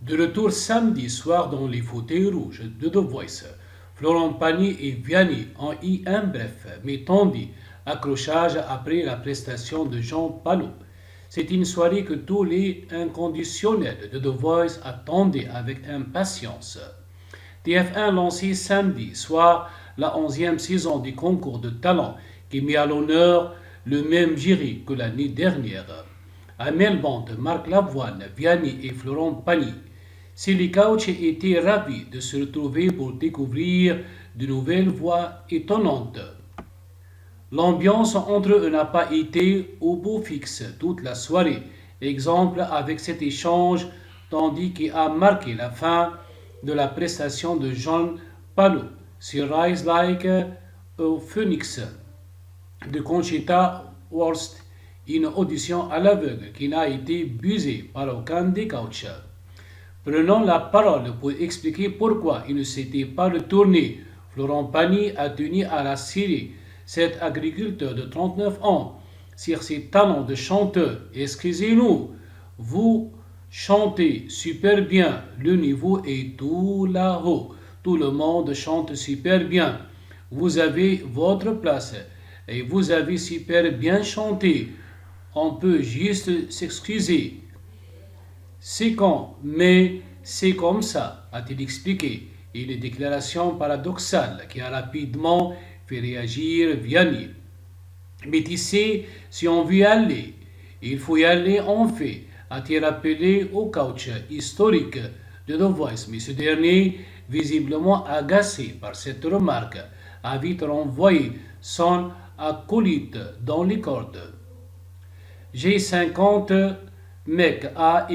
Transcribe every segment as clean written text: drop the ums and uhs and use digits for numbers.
De retour samedi soir dans les fauteuils rouges de The Voice, Florent Pagny et Vianney ont eu un bref mais tendu accrochage après la prestation de Jean Palot. C'est une soirée que tous les inconditionnels de The Voice attendaient avec impatience. TF1 lancé samedi soir la 11e saison du concours de talent qui met à l'honneur le même jury que l'année dernière. Amel Bond, Marc Lavoine, Vianney et Florent Pagny. Silly Couch était ravi de se retrouver pour découvrir de nouvelles voix étonnantes. L'ambiance entre eux n'a pas été au beau fixe toute la soirée. Exemple avec cet échange tandis qui a marqué la fin de la prestation de Jean Palot sur Rise Like a Phoenix de Conchita Wurst, une audition à l'aveugle qui n'a été busée par aucun des couchs. Prenant la parole pour expliquer pourquoi il ne s'était pas retourné, Florent Pagny a tenu à rassurer cet agriculteur de 39 ans sur ses talents de chanteur. Excusez-nous, vous chantez super bien, le niveau est tout là-haut, tout le monde chante super bien. Vous avez votre place et vous avez super bien chanté. On peut juste s'excuser. C'est con, mais c'est comme ça, a-t-il expliqué. Une déclaration paradoxale qui a rapidement fait réagir Vianney. Mais tu sais, si on veut y aller, il faut y aller en fait, a-t-il rappelé au coach historique de The Voice. Mais ce dernier, visiblement agacé par cette remarque, a vite renvoyé son acolyte dans les cordes. J'ai 50 mecs à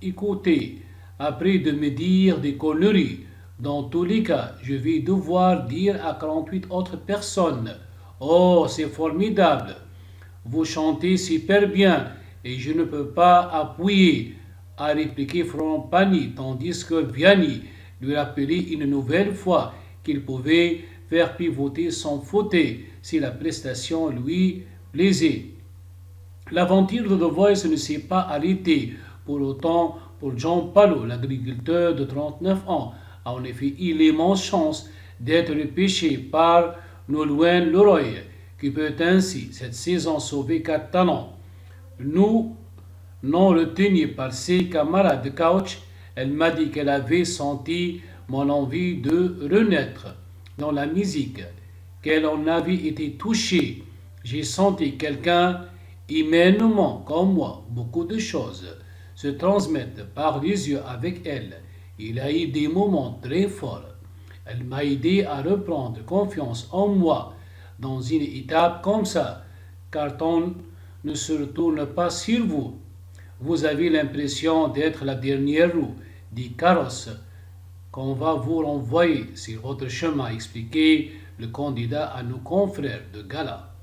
écouter après de me dire des conneries. Dans tous les cas, je vais devoir dire à 48 autres personnes: Oh, c'est formidable, vous chantez super bien et je ne peux pas appuyer, a répliqué Florent Pagny, tandis que Vianney lui rappelait une nouvelle fois qu'il pouvait faire pivoter son fauteuil si la prestation lui plaisait. L'aventure de The Voice ne s'est pas arrêtée pour autant pour Jean Palot, l'agriculteur de 39 ans, a en effet eu l'immense chance d'être repêché par Nolwenn Leroy, qui peut ainsi cette saison sauver 4 talents. Nous, non retenu par ses camarades de couch, elle m'a dit qu'elle avait senti mon envie de renaître dans la musique, qu'elle en avait été touchée. J'ai senti quelqu'un humainement comme moi, beaucoup de choses se transmettent par les yeux avec elle. Il a eu des moments très forts. Elle m'a aidé à reprendre confiance en moi dans une étape comme ça, car on ne se retourne pas sur vous. Vous avez l'impression d'être la dernière roue du carrosse qu'on va vous renvoyer sur votre chemin, expliquait le candidat à nos confrères de gala.